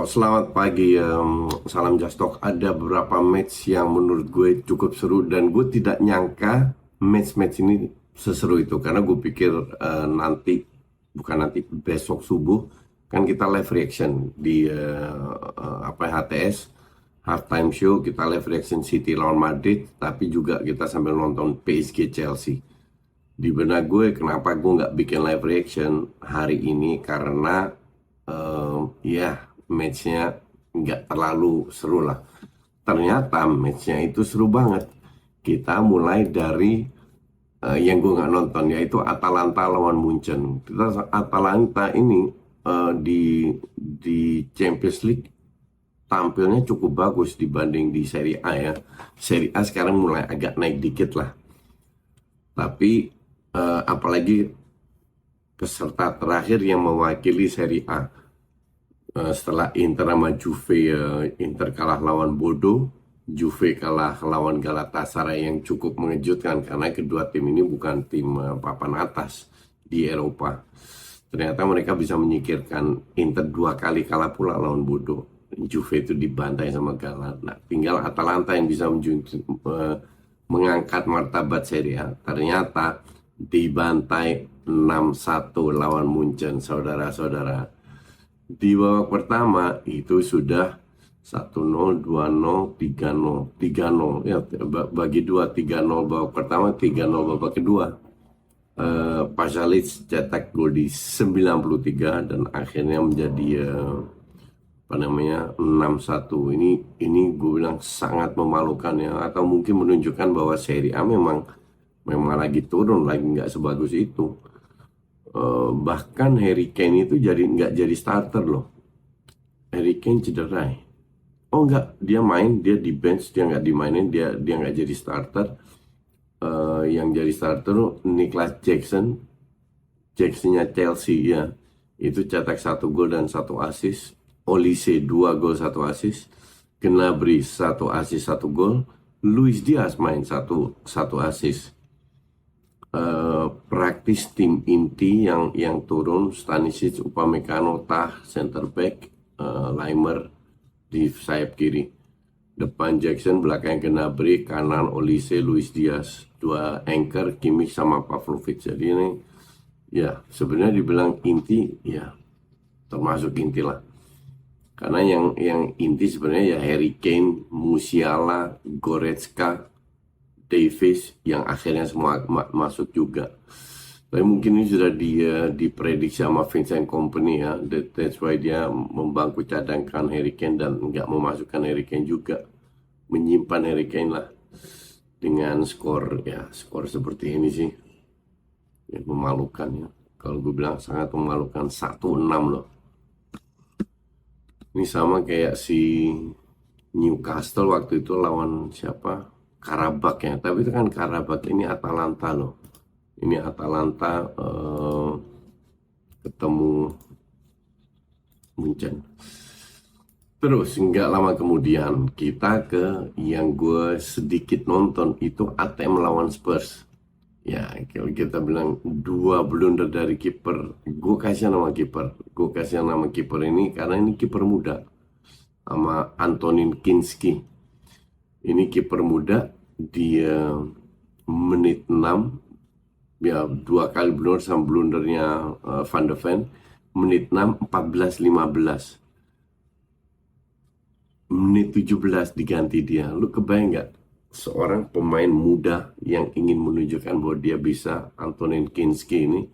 Selamat pagi, salam Just Talk. Ada beberapa match yang menurut gue cukup seru dan gue tidak nyangka match-match ini seseru itu karena gue pikir besok subuh kan kita live reaction di HTS halftime show, kita live reaction City lawan Madrid, tapi juga kita sambil nonton PSG Chelsea. Di benak gue kenapa gue nggak bikin live reaction hari ini karena matchnya nggak terlalu seru lah. Ternyata matchnya itu seru banget. Kita mulai dari yang gue nggak nonton, yaitu Atalanta lawan Munchen. Atalanta ini di Champions League tampilnya cukup bagus dibanding di Serie A ya. Serie A sekarang mulai agak naik dikit lah. Tapi apalagi peserta terakhir yang mewakili Serie A. Setelah Inter sama Juve, Inter kalah lawan Bodo, Juve kalah lawan Galatasaray yang cukup mengejutkan karena kedua tim ini bukan tim papan atas di Eropa. Ternyata mereka bisa menyingkirkan. Inter 2 kali kalah pula lawan Bodo. Juve itu dibantai sama Galat. Nah, tinggal Atalanta yang bisa mengangkat martabat Serie A. Ternyata dibantai 6-1 lawan Munchen, saudara-saudara. Di babak pertama itu sudah 1-0, 2-0, 3-0, 3-0 ya, bagi 2, 3-0 babak pertama, 3-0 babak kedua. Pasalic cetak gol di 93 dan akhirnya menjadi 6-1. Ini gue bilang sangat memalukan ya, atau mungkin menunjukkan bahwa Serie A memang lagi turun, lagi nggak sebagus itu. Bahkan Harry Kane itu nggak jadi starter loh. Harry Kane cedera. Oh enggak, dia main, dia di bench, dia nggak dimainin, dia nggak jadi starter. Yang jadi starter Nicholas Jacksonnya Chelsea ya. Itu cetak 1 gol dan 1 assist. Olise 2 gol 1 assist. Gnabry 1 assist 1 gol. Luis Diaz main 1 assist. Praktis tim inti yang turun, Stanisic, Upamecano, Tah, center back, Laimer di sayap kiri. Depan Jackson, belakang Gnabry, kanan Olise, Luis Diaz. 2 anchor, Kimmich sama Pavlovic. Jadi ini ya sebenarnya dibilang inti ya termasuk inti lah. Karena yang inti sebenarnya ya Harry Kane, Musiala, Goretzka, Davis yang akhirnya semua masuk juga. Tapi mungkin ini sudah diprediksi sama Vincent Kompany ya. That's why dia membangku cadangkan Harry Kane dan nggak memasukkan Harry Kane juga. Menyimpan Harry Kane lah. Dengan skor seperti ini sih. Ya, memalukan ya. Kalau gue bilang sangat memalukan, 1-6 loh. Ini sama kayak si Newcastle waktu itu lawan siapa? Karabak ya, tapi itu kan Karabak, ini Atalanta loh. Ini Atalanta ketemu Munchen. Terus nggak lama kemudian kita ke yang gue sedikit nonton, itu ATM lawan Spurs. Ya kalau kita bilang 2 blunder dari kiper, gue kasih nama kiper ini karena ini kiper muda sama Antonin Kinski. Ini kiper muda, dia menit 6 ya 2 kali blunder sama blundernya Van de Ven. Menit 6 14-15. Menit 17 diganti dia. Lu kebayang nggak seorang pemain muda yang ingin menunjukkan bahwa dia bisa, Antonin Kinski ini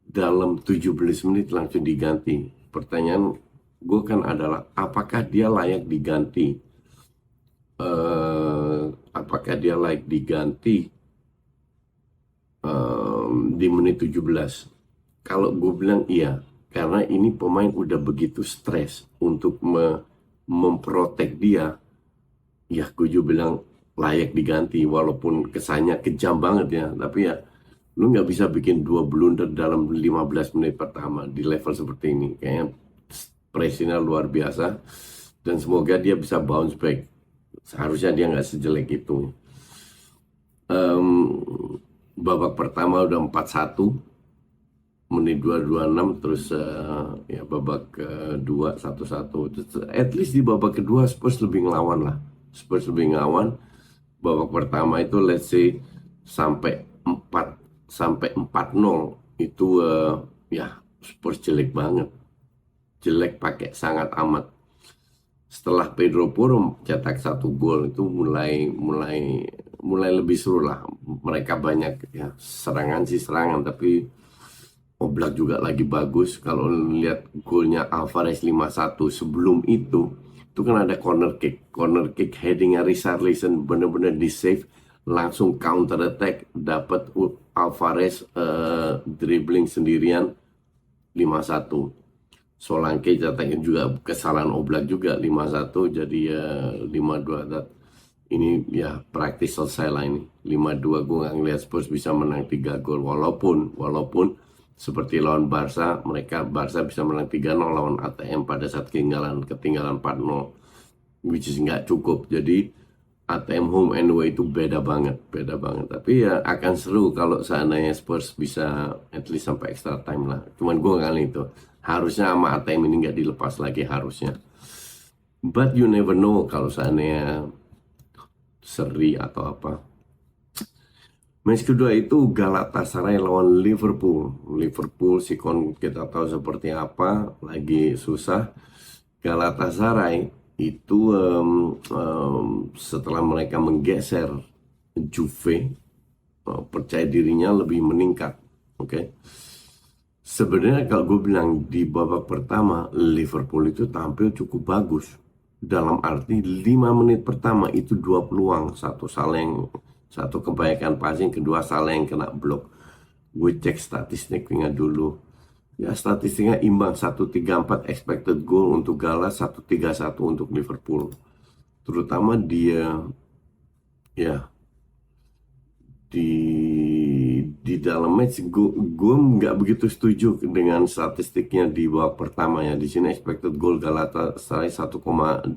dalam 17 menit langsung diganti. Pertanyaan gue kan adalah apakah dia layak diganti? Apakah dia layak diganti di menit 17? Kalau gue bilang iya, karena ini pemain udah begitu stres untuk memprotek dia. Ya gue juga bilang layak diganti, walaupun kesannya kejam banget ya, tapi ya lu nggak bisa bikin 2 blunder dalam 15 menit pertama di level seperti ini. Kayaknya presinya luar biasa dan semoga dia bisa bounce back. Seharusnya dia nggak sejelek itu. Babak pertama udah 4-1. menit 226 terus ya babak kedua 1-1. At least di babak kedua Spurs lebih ngelawan lah. Spurs lebih ngelawan. Babak pertama itu let's say sampai 4-0 itu ya Spurs jelek banget. Jelek pakai sangat amat. Setelah Pedro Porro cetak 1 gol itu mulai lebih seru lah. Mereka banyak ya serangan sih serangan, tapi Oblak juga lagi bagus. Kalau lihat golnya Alvarez 5-1 sebelum itu kan ada corner kick headingnya Richarlison bener-bener di save, langsung counter attack, dapat Alvarez dribbling sendirian 5-1. Solanke cetaknya juga kesalahan Oblak juga 5-1, jadi ya 5-2. Ini ya praktis selesai lah ini 5-2. Gue nggak ngeliat Spurs bisa menang 3 gol walaupun seperti lawan Barca, Barca bisa menang 3-0 lawan ATM pada saat ketinggalan 4-0, which is nggak cukup. Jadi ATM home and away itu beda banget. Tapi ya akan seru kalau seandainya Spurs bisa at least sampai extra time lah. Cuman gue kali itu harusnya sama ATM ini nggak dilepas lagi harusnya. But you never know kalau seandainya seri atau apa. Match kedua itu Galatasaray lawan Liverpool. Liverpool sikon kita tahu seperti apa, lagi susah. Galatasaray itu setelah mereka menggeser Juve, percaya dirinya lebih meningkat. Oke. Sebenarnya kalau gue bilang di babak pertama Liverpool itu tampil cukup bagus. Dalam arti 5 menit pertama itu 2 peluang, satu kebaikan passing, kedua salah yang kena blok. Gue cek statistiknya dulu. Ya statistiknya imbang 1-3-4 expected goal untuk Gala, 1-3-1 untuk Liverpool. Terutama dia ya di dalam match gue nggak begitu setuju dengan statistiknya di babak pertama ya. Di sini expected goal Galatasaray 1,12,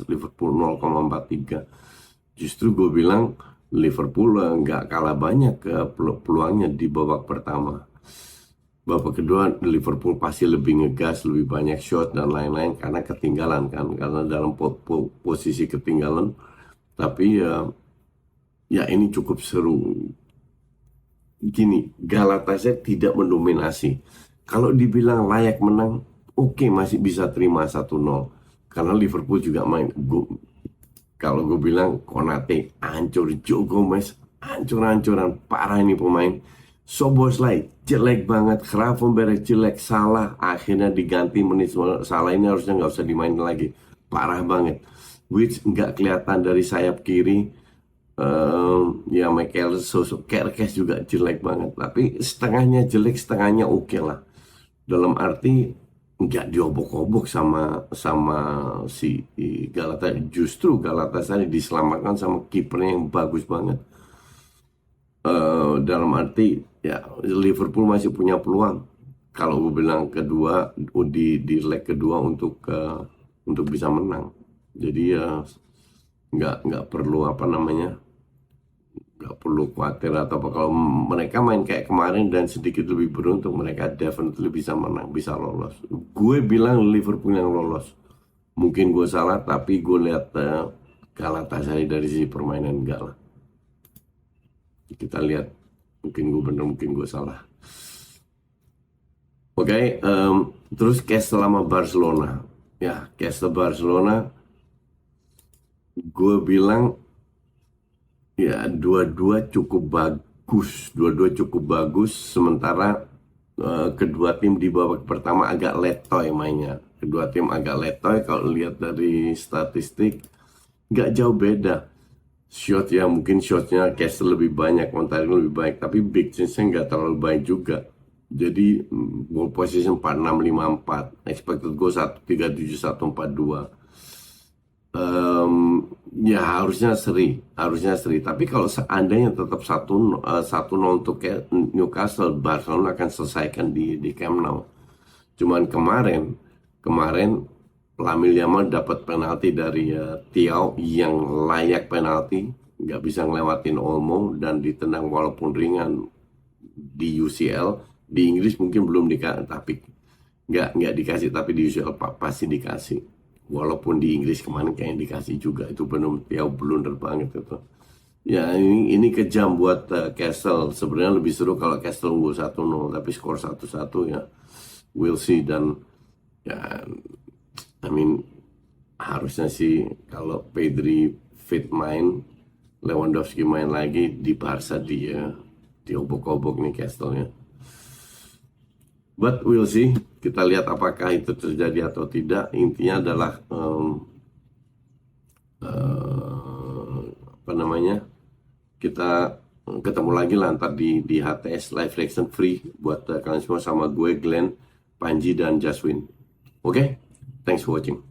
Liverpool 0,43. Justru gue bilang Liverpool nggak kalah banyak peluangnya di babak pertama. Babak kedua Liverpool pasti lebih ngegas, lebih banyak shot dan lain-lain karena ketinggalan kan, karena dalam posisi ketinggalan. Tapi ya ini cukup seru. Gini, Galatasaray tidak mendominasi. Kalau dibilang layak menang, oke, masih bisa terima 1-0. Karena Liverpool juga main. Kalau gue bilang Konate hancur, Joe Gomez hancur-hancuran, parah ini pemain. Szoboszlai jelek banget, Gravenberch jelek, Salah akhirnya diganti menit. Salah ini harusnya nggak usah dimainin lagi, parah banget. Which nggak kelihatan dari sayap kiri. Ya Michael sosok Kerkes juga jelek banget, tapi setengahnya jelek, setengahnya oke lah. Dalam arti nggak diobok-obok sama si Galatasaray. Justru Galatasaray diselamatkan sama kipernya yang bagus banget. Dalam arti ya Liverpool masih punya peluang. Kalau gue bilang kedua di leg kedua untuk bisa menang. Jadi ya nggak perlu nggak perlu khawatir atau apa. Kalau mereka main kayak kemarin dan sedikit lebih beruntung, mereka definitely bisa menang, bisa lolos. Gue bilang Liverpool yang lolos. Mungkin gue salah, tapi gue lihat Galatasaray dari sisi permainan enggak lah. Kita lihat, mungkin gue bener, mungkin gue salah. Oke, terus Castle sama Barcelona. Ya, Castle Barcelona, gue bilang ya dua-dua cukup bagus, sementara kedua tim di babak pertama agak letoy mainnya. Kedua tim agak letoy kalau lihat dari statistik, nggak jauh beda. Shot ya mungkin shotnya Castle lebih banyak, Montaring lebih baik, tapi big chance-nya nggak terlalu baik juga. Jadi ball position 46-54, expected goal 1-3-7, 1-4-2. Ya harusnya seri. Tapi kalau seandainya tetap 1-0 untuk Newcastle, Barcelona akan selesaikan di Camp Nou. Cuman kemarin Lamine Yamal dapat penalti dari Thiaw yang layak penalti, nggak bisa ngelewatin Olmo dan ditendang walaupun ringan di UCL, Di Inggris mungkin belum dikasih, tapi nggak dikasih, tapi di UCL pasti dikasih. Walaupun di Inggris kemarin kayaknya dikasih juga, itu belum, ya blunder banget itu. Ya ini kejam buat Castle. Sebenarnya lebih seru kalau Castle unggul 1-0, tapi skor 1-1 ya. We'll see. Dan ya, I mean, harusnya sih kalau Pedri fit main, Lewandowski main lagi di Barca, dia diobok-obok nih Castle-nya. But we'll see. Kita lihat apakah itu terjadi atau tidak. Intinya adalah apa namanya, kita ketemu lagi lah ntar di HTS live reaction free buat kalian semua, sama gue, Glenn, Panji, dan Jaswin. Oke? Thanks for watching.